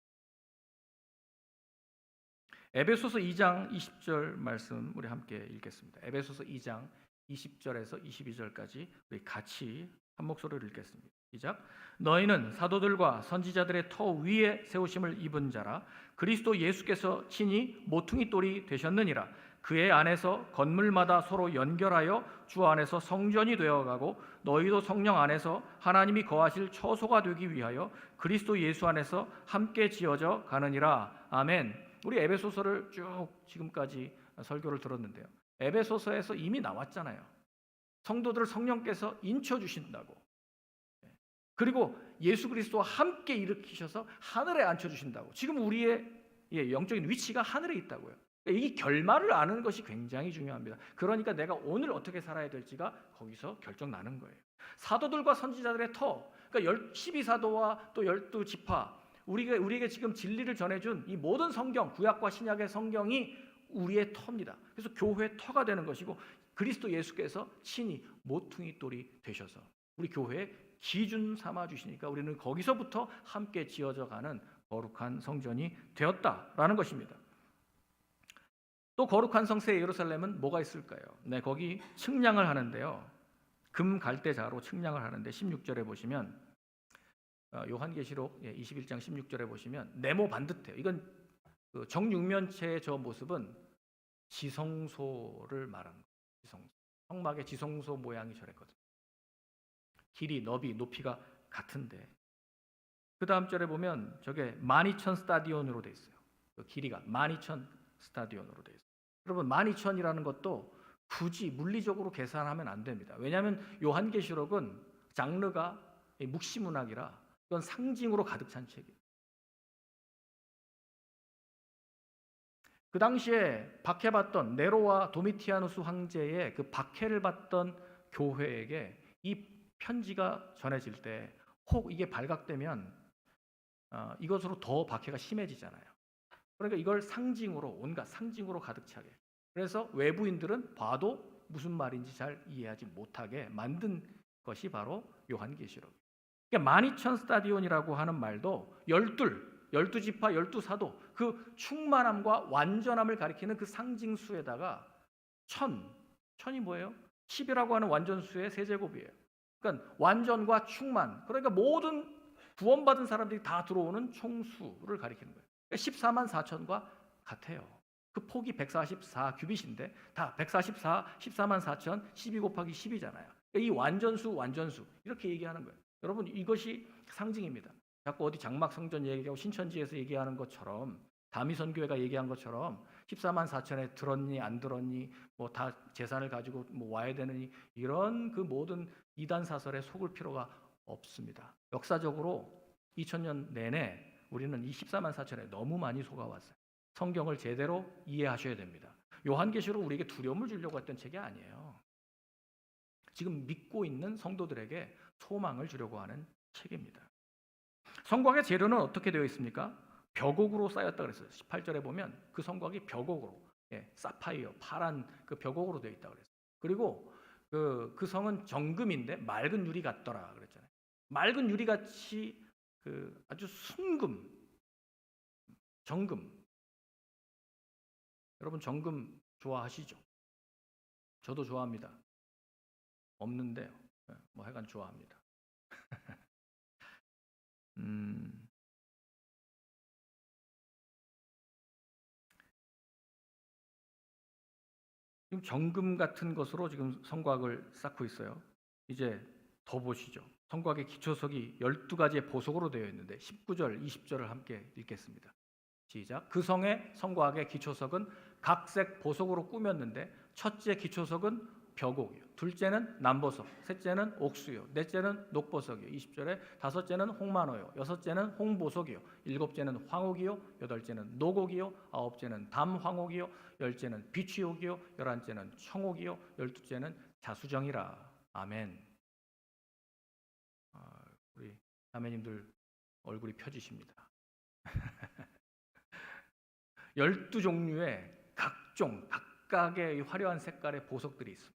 에베소서 2장 20절 말씀 우리 함께 읽겠습니다. 에베소서 2장 20절에서 22절까지 우리 같이 한 목소리로 읽겠습니다. 시작. 너희는 사도들과 선지자들의 터 위에 세우심을 입은 자라. 그리스도 예수께서 친히 모퉁이 돌이 되셨느니라. 그의 안에서 건물마다 서로 연결하여 주 안에서 성전이 되어가고 너희도 성령 안에서 하나님이 거하실 처소가 되기 위하여 그리스도 예수 안에서 함께 지어져 가느니라. 아멘. 우리 에베소서를 쭉 지금까지 설교를 들었는데요. 에베소서에서 이미 나왔잖아요. 성도들을 성령께서 인쳐주신다고. 그리고 예수 그리스도와 함께 일으키셔서 하늘에 앉혀주신다고. 지금 우리의 영적인 위치가 하늘에 있다고요. 이 결말을 아는 것이 굉장히 중요합니다. 그러니까 내가 오늘 어떻게 살아야 될지가 거기서 결정나는 거예요. 사도들과 선지자들의 터, 그러니까 12사도와 또 12지파, 우리에게 지금 진리를 전해준 이 모든 성경, 구약과 신약의 성경이 우리의 터입니다. 그래서 교회의 터가 되는 것이고 그리스도 예수께서 친히 모퉁이 돌이 되셔서 우리 교회의 기준 삼아 주시니까 우리는 거기서부터 함께 지어져 가는 거룩한 성전이 되었다라는 것입니다. 또 거룩한 성새 예루살렘은 뭐가 있을까요? 네, 거기 측량을 하는데요. 금 갈대자로 측량을 하는데 16절에 보시면 요한계시록 21장 16절에 보시면 네모 반듯해요. 이건 그 정육면체의 저 모습은 지성소를 말하는 거예요. 지성소. 성막의 지성소 모양이 저랬거든요. 길이, 너비, 높이가 같은데 그 다음 절에 보면 저게 12,000 스타디온으로 돼 있어요. 그 길이가 12,000 스타디온으로 돼 있어요. 여러분 12,000이라는 것도 굳이 물리적으로 계산하면 안 됩니다. 왜냐하면 요한계시록은 장르가 묵시문학이라 이건 상징으로 가득 찬 책이에요. 그 당시에 박해받던 네로와 도미티아누스 황제의 그 박해를 받던 교회에게 이 편지가 전해질 때 혹 이게 발각되면 이것으로 더 박해가 심해지잖아요. 그러니까 이걸 상징으로 온갖 상징으로 가득 차게. 그래서 외부인들은 봐도 무슨 말인지 잘 이해하지 못하게 만든 것이 바로 요한계시록. 그러니까 12,000 스타디온이라고 하는 말도 12지파 12사도 그 충만함과 완전함을 가리키는 그 상징수에다가 천이 뭐예요? 10이라고 하는 완전수의 세제곱이에요. 그러니까 완전과 충만, 그러니까 모든 구원받은 사람들이 다 들어오는 총수를 가리키는 거예요. 그러니까 14만 4천과 같아요. 그 폭이 144 규빗인데 다 144, 14만 4천, 12 곱하기 10이잖아요. 그러니까 이 완전수 이렇게 얘기하는 거예요. 여러분 이것이 상징입니다. 자꾸 어디 장막 성전 얘기하고 신천지에서 얘기하는 것처럼 다미선교회가 얘기한 것처럼 14만 4천에 들었니 안 들었니 뭐 다 재산을 가지고 뭐 와야 되느니 이런 그 모든 이단 사설에 속을 필요가 없습니다. 역사적으로 2000년 내내 우리는 이 14만 4천에 너무 많이 속아왔어요. 성경을 제대로 이해하셔야 됩니다. 요한계시록 우리에게 두려움을 주려고 했던 책이 아니에요. 지금 믿고 있는 성도들에게 소망을 주려고 하는 책입니다. 성곽의 재료는 어떻게 되어 있습니까? 벽옥으로 쌓였다 그랬어요. 18절에 보면 그 성곽이 벽옥으로, 사파이어, 파란 그 벽옥으로 되어 있다 그랬어요. 그리고 그 성은 정금인데 맑은 유리 같더라 그랬잖아요. 맑은 유리같이 그 아주 순금, 정금. 여러분 정금 좋아하시죠? 저도 좋아합니다. 없는데요. 뭐 하여간 좋아합니다. 지금 정금 같은 것으로 지금 성곽을 쌓고 있어요. 이제 더 보시죠. 성곽의 기초석이 12가지의 보석으로 되어 있는데 19절, 20절을 함께 읽겠습니다. 시작. 그 성의 성곽의 기초석은 각색 보석으로 꾸몄는데 첫째 기초석은 벽옥이요, 둘째는 남보석, 셋째는 옥수요, 넷째는 녹보석이요, 20절에 다섯째는 홍만호요, 여섯째는 홍보석이요, 일곱째는 황옥이요, 여덟째는 녹옥이요, 아홉째는 담황옥이요, 열째는 비취옥이요, 열한째는 청옥이요, 열두째는 자수정이라. 아멘. 우리 자매님들 얼굴이 펴지십니다. 12종류의 각각의 화려한 색깔의 보석들이 있습니다.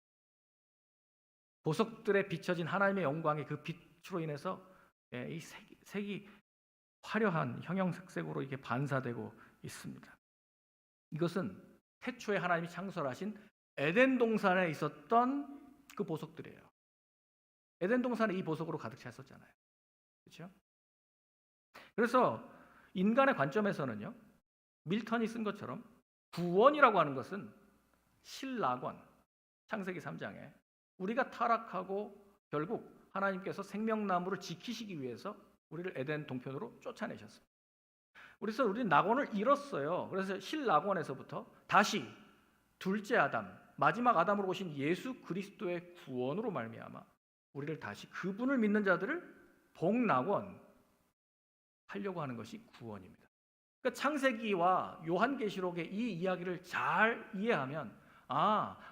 보석들에 비춰진 하나님의 영광의 그 빛으로 인해서 이 색이 화려한 형형색색으로 이렇게 반사되고 있습니다. 이것은 태초에 하나님이 창설하신 에덴 동산에 있었던 그 보석들이에요. 에덴 동산에 이 보석으로 가득 찼었잖아요. 그렇죠? 그래서 인간의 관점에서는요, 밀턴이 쓴 것처럼 구원이라고 하는 것은 신락원, 창세기 3장에 우리가 타락하고 결국 하나님께서 생명나무를 지키시기 위해서 우리를 에덴 동편으로 쫓아내셨습니다. 그래서 우리는 낙원을 잃었어요. 그래서 신락원에서부터 다시 둘째 아담, 마지막 아담으로 오신 예수 그리스도의 구원으로 말미암아 우리를 다시 그분을 믿는 자들을 복낙원 하려고 하는 것이 구원입니다. 그러니까 창세기와 요한계시록의 이 이야기를 잘 이해하면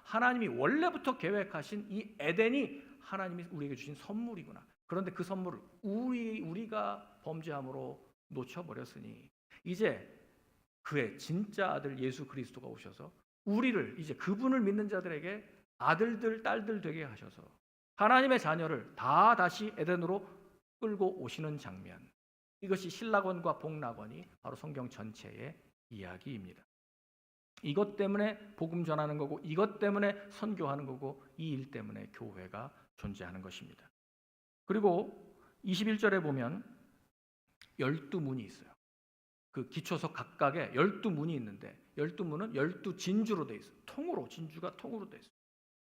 하나님이 원래부터 계획하신 이 에덴이 하나님이 우리에게 주신 선물이구나. 그런데 그 선물을 우리가 범죄함으로 놓쳐버렸으니 이제 그의 진짜 아들 예수 그리스도가 오셔서 우리를 이제 그분을 믿는 자들에게 아들들, 딸들 되게 하셔서 하나님의 자녀를 다시 에덴으로 끌고 오시는 장면. 이것이 신락원과 복락원이 바로 성경 전체의 이야기입니다. 이것 때문에 복음 전하는 거고, 이것 때문에 선교하는 거고, 이 일 때문에 교회가 존재하는 것입니다. 그리고 21절에 보면 12문이 있어요. 그 기초석 각각에 12문이 있는데 12문은 12진주로 돼 있어요. 통으로, 진주가 통으로 돼 있어요.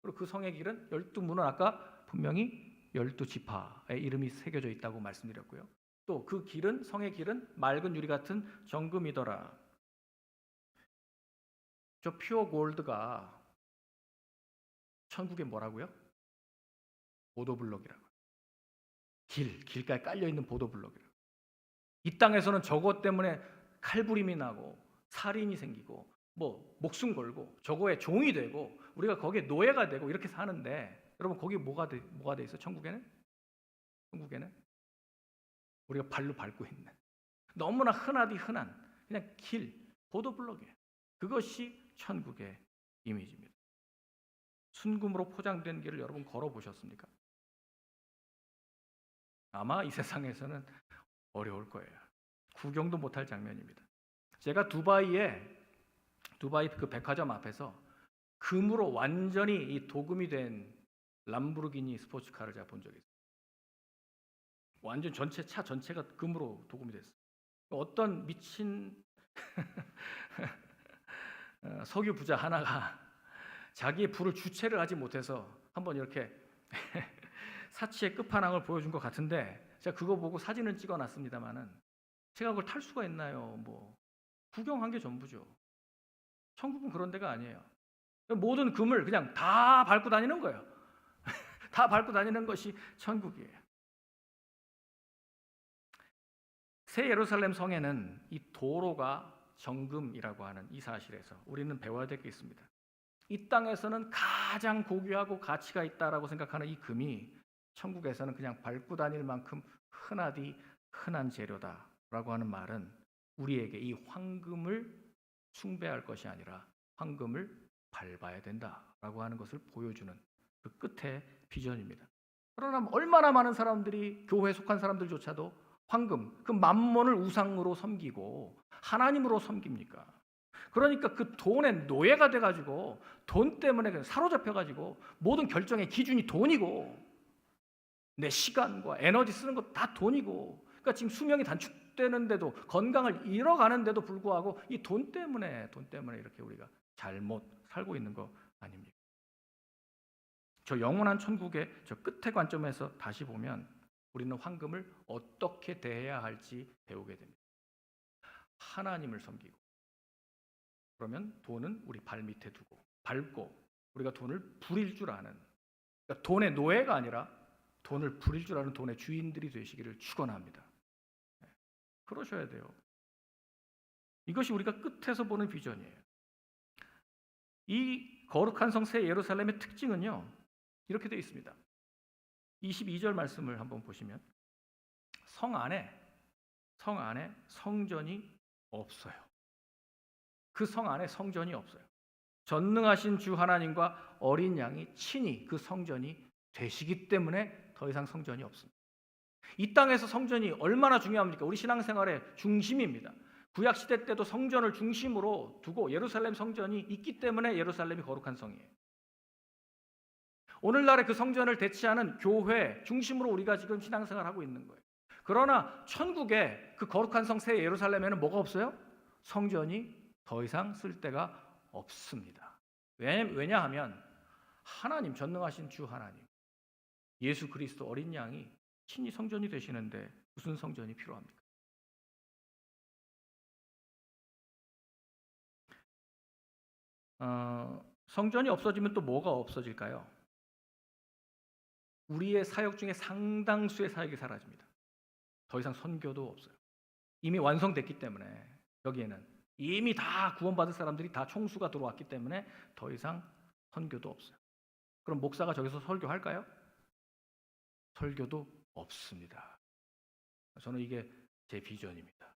그리고 그 성의 길은 12문은 아까 분명히 12지파의 이름이 새겨져 있다고 말씀드렸고요. 또 그 길은, 성의 길은 맑은 유리 같은 정금이더라. 저 퓨어 골드가 천국에 뭐라고요? 보도블럭이라고. 길가에 깔려있는 보도블럭이라고. 이 땅에서는 저것 때문에 칼부림이 나고 살인이 생기고 뭐 목숨 걸고 저거에 종이 되고 우리가 거기에 노예가 되고 이렇게 사는데, 여러분 거기 뭐가 돼 있어? 천국에는 우리가 발로 밟고 있는 너무나 흔하디 흔한 그냥 길, 보도블럭이에요. 그것이 천국의 이미지입니다. 순금으로 포장된 길을 여러분 걸어보셨습니까? 아마 이 세상에서는 어려울 거예요. 구경도 못할 장면입니다. 제가 두바이 그 백화점 앞에서 금으로 완전히 이 도금이 된 람보르기니 스포츠카를 제가 본 적이 있어요. 완전 차 전체가 금으로 도금이 됐어요. 어떤 미친 석유 부자 하나가 자기의 부를 주체를 하지 못해서 한번 이렇게 사치의 끝판왕을 보여준 것 같은데, 제가 그거 보고 사진을 찍어놨습니다만은 제가 그걸 탈 수가 있나요? 뭐 구경한 게 전부죠. 천국은 그런 데가 아니에요. 모든 금을 그냥 다 밟고 다니는 거예요. 다 밟고 다니는 것이 천국이에요. 새 예루살렘 성에는 이 도로가 정금이라고 하는 이 사실에서 우리는 배워야 될 게 있습니다. 이 땅에서는 가장 고귀하고 가치가 있다라고 생각하는 이 금이 천국에서는 그냥 밟고 다닐 만큼 흔하디 흔한 재료다라고 하는 말은 우리에게 이 황금을 숭배할 것이 아니라 황금을 밟아야 된다라고 하는 것을 보여주는 그 끝의 비전입니다. 그러나 얼마나 많은 사람들이, 교회에 속한 사람들조차도 황금, 그 만몬을 우상으로 섬기고 하나님으로 섬깁니까? 그러니까 그 돈의 노예가 돼가지고 돈 때문에 사로잡혀가지고 모든 결정의 기준이 돈이고 내 시간과 에너지 쓰는 거 다 돈이고, 그러니까 지금 수명이 단축되는데도 건강을 잃어가는데도 불구하고 이 돈 때문에 이렇게 우리가 잘못 살고 있는 거 아닙니까? 저 영원한 천국의 저 끝의 관점에서 다시 보면 우리는 황금을 어떻게 대해야 할지 배우게 됩니다. 하나님을 섬기고, 그러면 돈은 우리 발 밑에 두고 밟고 우리가 돈을 부릴 줄 아는, 그러니까 돈의 노예가 아니라 돈을 부릴 줄 아는 돈의 주인들이 되시기를 축원합니다. 그러셔야 돼요. 이것이 우리가 끝에서 보는 비전이에요. 이 거룩한 성 새 예루살렘의 특징은요, 이렇게 되어 있습니다. 22절 말씀을 한번 보시면 성 안에 성전이 없어요. 그 성 안에 성전이 없어요. 전능하신 주 하나님과 어린 양이 친히 그 성전이 되시기 때문에 더 이상 성전이 없습니다. 이 땅에서 성전이 얼마나 중요합니까? 우리 신앙생활의 중심입니다. 구약 시대 때도 성전을 중심으로 두고 예루살렘 성전이 있기 때문에 예루살렘이 거룩한 성이에요. 오늘날의 그 성전을 대체하는 교회 중심으로 우리가 지금 신앙생활을 하고 있는 거예요. 그러나 천국의 그 거룩한 성 새 예루살렘에는 뭐가 없어요? 성전이 더 이상 쓸 데가 없습니다. 왜냐하면 하나님, 전능하신 주 하나님, 예수 그리스도 어린 양이 친히 성전이 되시는데 무슨 성전이 필요합니까? 성전이 없어지면 또 뭐가 없어질까요? 우리의 사역 중에 상당수의 사역이 사라집니다. 더 이상 선교도 없어요. 이미 완성됐기 때문에, 여기에는 이미 다 구원받을 사람들이 다 총수가 들어왔기 때문에 더 이상 선교도 없어요. 그럼 목사가 저기서 설교할까요? 설교도 없습니다. 저는 이게 제 비전입니다.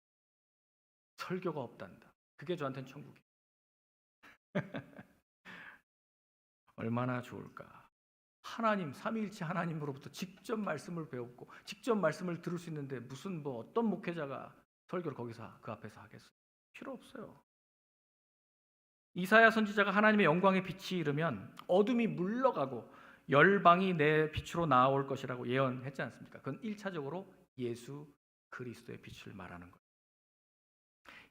설교가 없단다. 그게 저한테는 천국이에요. 얼마나 좋을까. 하나님, 삼위일체 하나님으로부터 직접 말씀을 배웠고 직접 말씀을 들을 수 있는데 무슨 어떤 목회자가 설교를 거기서 그 앞에서 하겠어요? 필요 없어요. 이사야 선지자가 하나님의 영광의 빛이 이르면 어둠이 물러가고 열방이 내 빛으로 나아올 것이라고 예언했지 않습니까? 그건 1차적으로 예수 그리스도의 빛을 말하는 거예요.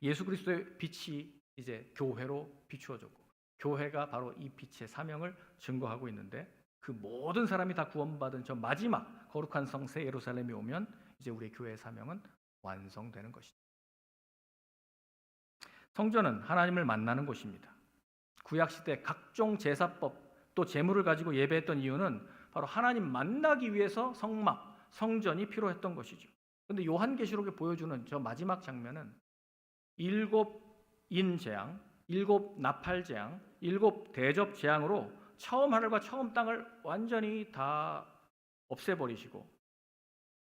예수 그리스도의 빛이 이제 교회로 비추어졌고 교회가 바로 이 빛의 사명을 증거하고 있는데 그 모든 사람이 다 구원받은 저 마지막 거룩한 성 새 예루살렘이 오면 이제 우리의 교회의 사명은 완성되는 것이죠. 성전은 하나님을 만나는 곳입니다. 구약시대 각종 제사법 또 제물을 가지고 예배했던 이유는 바로 하나님 만나기 위해서 성막, 성전이 필요했던 것이죠. 그런데 요한계시록에 보여주는 저 마지막 장면은 7인 재앙, 7 나팔 재앙, 7 대접 재앙으로 처음 하늘과 처음 땅을 완전히 다 없애버리시고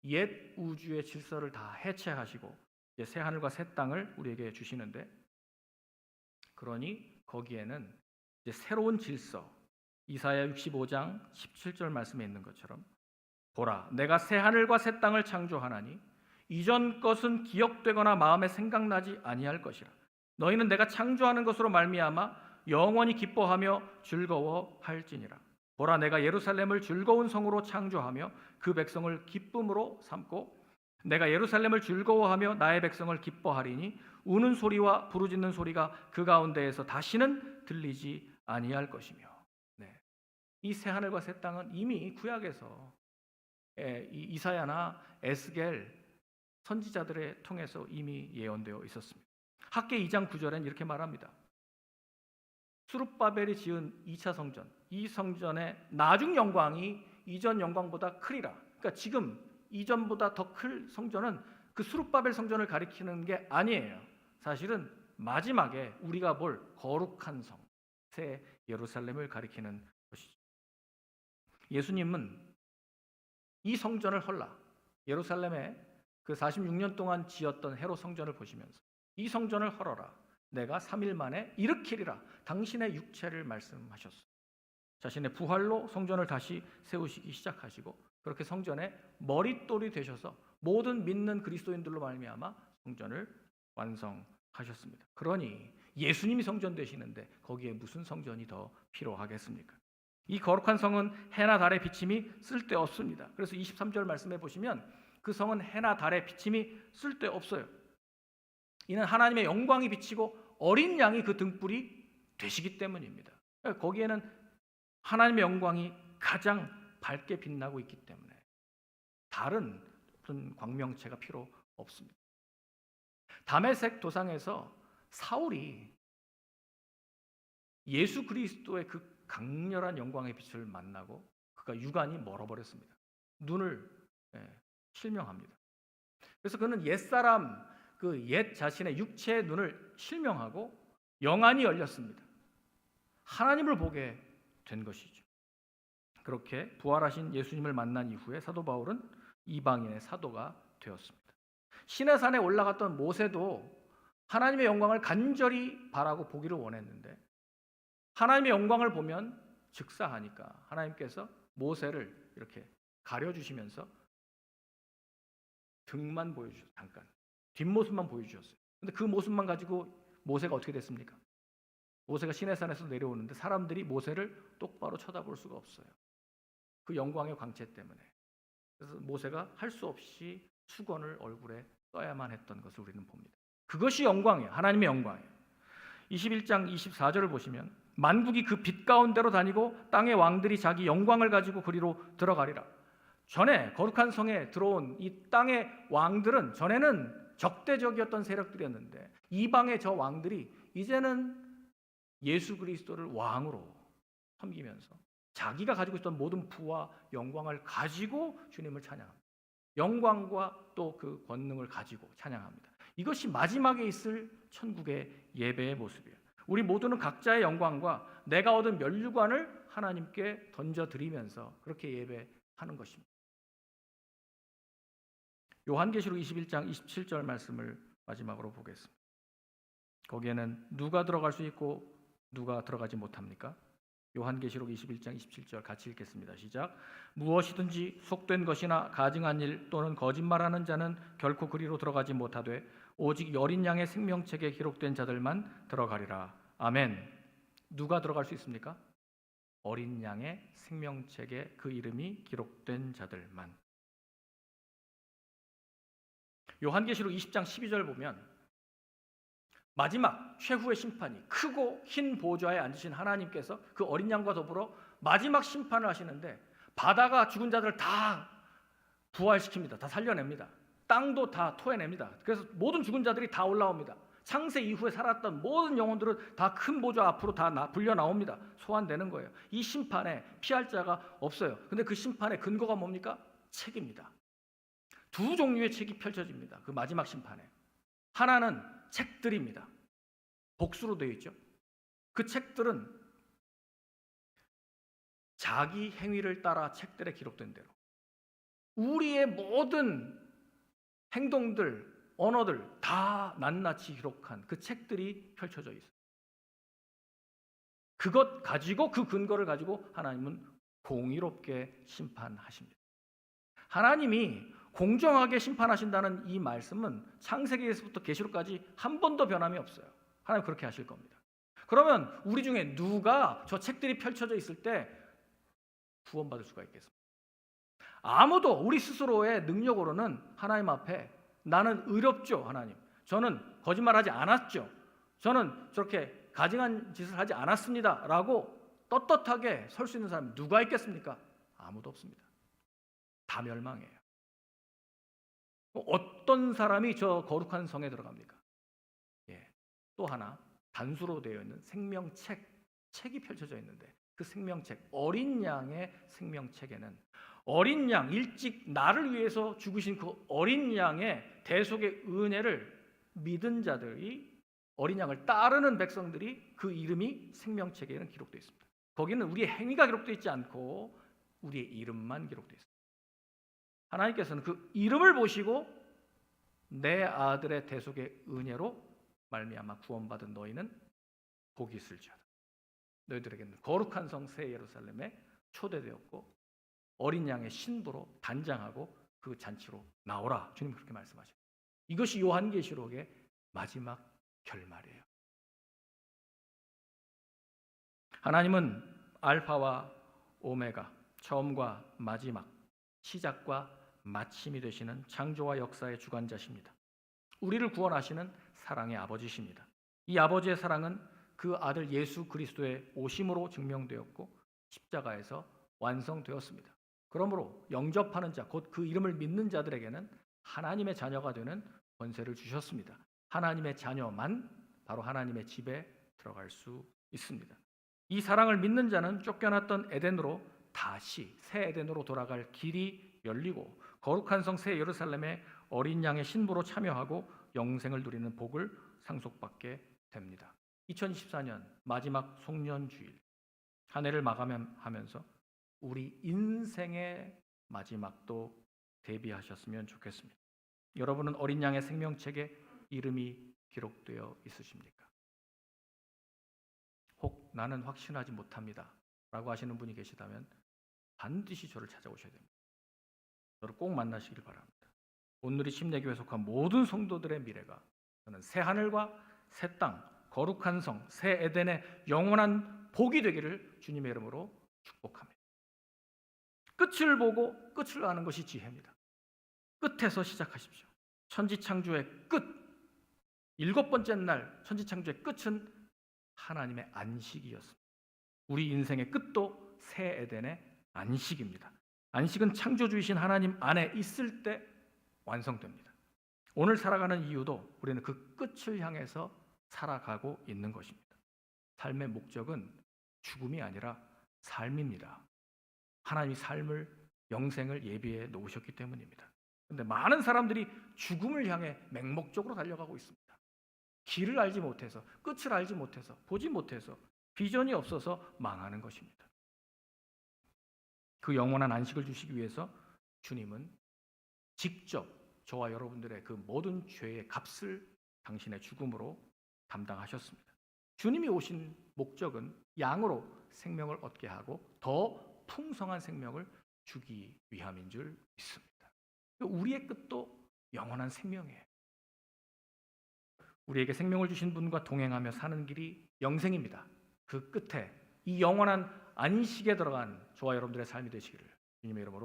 옛 우주의 질서를 다 해체하시고 이제 새 하늘과 새 땅을 우리에게 주시는데, 그러니 거기에는 이제 새로운 질서, 이사야 65장 17절 말씀에 있는 것처럼 보라 내가 새 하늘과 새 땅을 창조하나니 이전 것은 기억되거나 마음에 생각나지 아니할 것이라. 너희는 내가 창조하는 것으로 말미암아 영원히 기뻐하며 즐거워할지니라. 보라 내가 예루살렘을 즐거운 성으로 창조하며 그 백성을 기쁨으로 삼고 내가 예루살렘을 즐거워하며 나의 백성을 기뻐하리니 우는 소리와 부르짖는 소리가 그 가운데에서 다시는 들리지 아니할 것이며. 네. 이 새 하늘과 새 땅은 이미 구약에서 이사야나 에스겔 선지자들을 통해서 이미 예언되어 있었습니다. 학개 2장 9절엔 이렇게 말합니다. 수룹바벨이 지은 2차 성전, 이 성전의 나중 영광이 이전 영광보다 크리라. 그러니까 지금 이전보다 더 클 성전은 그 수룹바벨 성전을 가리키는 게 아니에요. 사실은 마지막에 우리가 볼 거룩한 성, 새 예루살렘을 가리키는 것이죠. 예수님은 이 성전을 헐라, 예루살렘에 그 46년 동안 지었던 헤롯 성전을 보시면서 이 성전을 헐어라, 내가 3일 만에 일으키리라 당신의 육체를 말씀하셨어요. 자신의 부활로 성전을 다시 세우시기 시작하시고 그렇게 성전의 머릿돌이 되셔서 모든 믿는 그리스도인들로 말미암아 성전을 완성하셨습니다. 그러니 예수님이 성전 되시는데 거기에 무슨 성전이 더 필요하겠습니까? 이 거룩한 성은 해나 달의 비침이 쓸데없습니다. 그래서 23절 말씀해 보시면 그 성은 해나 달의 비침이 쓸데없어요. 이는 하나님의 영광이 비치고 어린 양이 그 등불이 되시기 때문입니다. 거기에는 하나님의 영광이 가장 밝게 빛나고 있기 때문에 다른 어떤 광명체가 필요 없습니다. 다메섹 도상에서 사울이 예수 그리스도의 그 강렬한 영광의 빛을 만나고 그가 육안이 멀어버렸습니다. 눈을 실명합니다. 그래서 그는 옛사람, 그 옛 자신의 육체의 눈을 실명하고 영안이 열렸습니다. 하나님을 보게 된 것이죠. 그렇게 부활하신 예수님을 만난 이후에 사도 바울은 이방인의 사도가 되었습니다. 시내산에 올라갔던 모세도 하나님의 영광을 간절히 바라고 보기를 원했는데 하나님의 영광을 보면 즉사하니까 하나님께서 모세를 이렇게 가려주시면서 등만 보여주셨어요. 잠깐 뒷모습만 보여주셨어요. 근데 그 모습만 가지고 모세가 어떻게 됐습니까? 모세가 시내산에서 내려오는데 사람들이 모세를 똑바로 쳐다볼 수가 없어요. 그 영광의 광채 때문에. 그래서 모세가 할 수 없이 수건을 얼굴에 써야만 했던 것을 우리는 봅니다. 그것이 영광이에요. 하나님의 영광이에요. 21장 24절을 보시면 만국이 그 빛 가운데로 다니고 땅의 왕들이 자기 영광을 가지고 그리로 들어가리라. 전에 거룩한 성에 들어온 이 땅의 왕들은 전에는 적대적이었던 세력들이었는데 이방의 저 왕들이 이제는 예수 그리스도를 왕으로 섬기면서 자기가 가지고 있던 모든 부와 영광을 가지고 주님을 찬양합니다. 영광과 또 그 권능을 가지고 찬양합니다. 이것이 마지막에 있을 천국의 예배의 모습이에요. 우리 모두는 각자의 영광과 내가 얻은 면류관을 하나님께 던져드리면서 그렇게 예배하는 것입니다. 요한계시록 21장 27절 말씀을 마지막으로 보겠습니다. 거기에는 누가 들어갈 수 있고 누가 들어가지 못합니까? 요한계시록 21장 27절 같이 읽겠습니다. 시작. 무엇이든지 속된 것이나 가증한 일 또는 거짓말하는 자는 결코 그리로 들어가지 못하되 오직 여린 양의 생명책에 기록된 자들만 들어가리라. 아멘. 누가 들어갈 수 있습니까? 어린 양의 생명책에 그 이름이 기록된 자들만. 요한계시록 20장 12절 보면 마지막 최후의 심판이 크고 흰 보좌에 앉으신 하나님께서 그 어린 양과 더불어 마지막 심판을 하시는데 바다가 죽은 자들을 다 부활시킵니다. 다 살려냅니다. 땅도 다 토해냅니다. 그래서 모든 죽은 자들이 다 올라옵니다. 창세 이후에 살았던 모든 영혼들은 다 큰 보좌 앞으로 다 불려 나옵니다. 소환되는 거예요. 이 심판에 피할 자가 없어요. 근데 그 심판의 근거가 뭡니까? 책입니다. 두 종류의 책이 펼쳐집니다. 그 마지막 심판에. 하나는 책들입니다. 복수로 되어 있죠. 그 책들은 자기 행위를 따라 책들에 기록된 대로 우리의 모든 행동들, 언어들 다 낱낱이 기록한 그 책들이 펼쳐져 있어요. 그것 가지고, 그 근거를 가지고 하나님은 공의롭게 심판하십니다. 하나님이 공정하게 심판하신다는 이 말씀은 창세기에서부터 계시록까지 한 번도 변함이 없어요. 하나님 그렇게 하실 겁니다. 그러면 우리 중에 누가 저 책들이 펼쳐져 있을 때 구원받을 수가 있겠습니까? 아무도 우리 스스로의 능력으로는 하나님 앞에 나는 의롭죠, 하나님. 저는 거짓말하지 않았죠. 저는 저렇게 가증한 짓을 하지 않았습니다. 라고 떳떳하게 설 수 있는 사람이 누가 있겠습니까? 아무도 없습니다. 다 멸망해요. 어떤 사람이 저 거룩한 성에 들어갑니까? 예. 또 하나 단수로 되어 있는 책이 펼쳐져 있는데 그 생명책, 어린 양의 생명책에는 어린 양, 일찍 나를 위해서 죽으신 그 어린 양의 대속의 은혜를 믿은 자들이, 어린 양을 따르는 백성들이, 그 이름이 생명책에는 기록되어 있습니다. 거기는 우리의 행위가 기록되어 있지 않고 우리의 이름만 기록되어 있습니다. 하나님께서는 그 이름을 보시고 내 아들의 대속의 은혜로 말미암아 구원받은 너희는 복이 있을지어다. 너희들에게는 거룩한 성 새 예루살렘에 초대되었고 어린 양의 신부로 단장하고 그 잔치로 나오라. 주님 그렇게 말씀하십니다. 이것이 요한계시록의 마지막 결말이에요. 하나님은 알파와 오메가, 처음과 마지막, 시작과 마침이 되시는 창조와 역사의 주관자십니다. 우리를 구원하시는 사랑의 아버지십니다. 이 아버지의 사랑은 그 아들 예수 그리스도의 오심으로 증명되었고 십자가에서 완성되었습니다. 그러므로 영접하는 자, 곧 그 이름을 믿는 자들에게는 하나님의 자녀가 되는 권세를 주셨습니다. 하나님의 자녀만 바로 하나님의 집에 들어갈 수 있습니다. 이 사랑을 믿는 자는 쫓겨났던 에덴으로 다시 새 에덴으로 돌아갈 길이 열리고 거룩한 성 새 예루살렘의 어린 양의 신부로 참여하고 영생을 누리는 복을 상속받게 됩니다. 2024년 마지막 송년주일 한 해를 마감하면서 우리 인생의 마지막도 대비하셨으면 좋겠습니다. 여러분은 어린 양의 생명책에 이름이 기록되어 있으십니까? 혹 나는 확신하지 못합니다 라고 하시는 분이 계시다면 반드시 저를 찾아오셔야 됩니다. 저를 꼭 만나시길 바랍니다. 온누리 침례교회 속한 모든 성도들의 미래가 저는 새 하늘과 새 땅, 거룩한 성, 새 에덴의 영원한 복이 되기를 주님의 이름으로 축복합니다. 끝을 보고 끝을 아는 것이 지혜입니다. 끝에서 시작하십시오. 천지창조의 끝, 7번째 날 천지창조의 끝은 하나님의 안식이었습니다. 우리 인생의 끝도 새 에덴의 안식입니다. 안식은 창조주이신 하나님 안에 있을 때 완성됩니다. 오늘 살아가는 이유도 우리는 그 끝을 향해서 살아가고 있는 것입니다. 삶의 목적은 죽음이 아니라 삶입니다. 하나님이 삶을, 영생을 예비해 놓으셨기 때문입니다. 그런데 많은 사람들이 죽음을 향해 맹목적으로 달려가고 있습니다. 길을 알지 못해서, 끝을 알지 못해서, 보지 못해서, 비전이 없어서 망하는 것입니다. 그 영원한 안식을 주시기 위해서 주님은 직접 저와 여러분들의 그 모든 죄의 값을 당신의 죽음으로 담당하셨습니다. 주님이 오신 목적은 양으로 생명을 얻게 하고 더 풍성한 생명을 주기 위함인 줄 믿습니다. 우리의 끝도 영원한 생명이에요. 우리에게 생명을 주신 분과 동행하며 사는 길이 영생입니다. 그 끝에 이 영원한 안식에 들어간 저와 여러분들의 삶이 되시기를 주님의 이름으로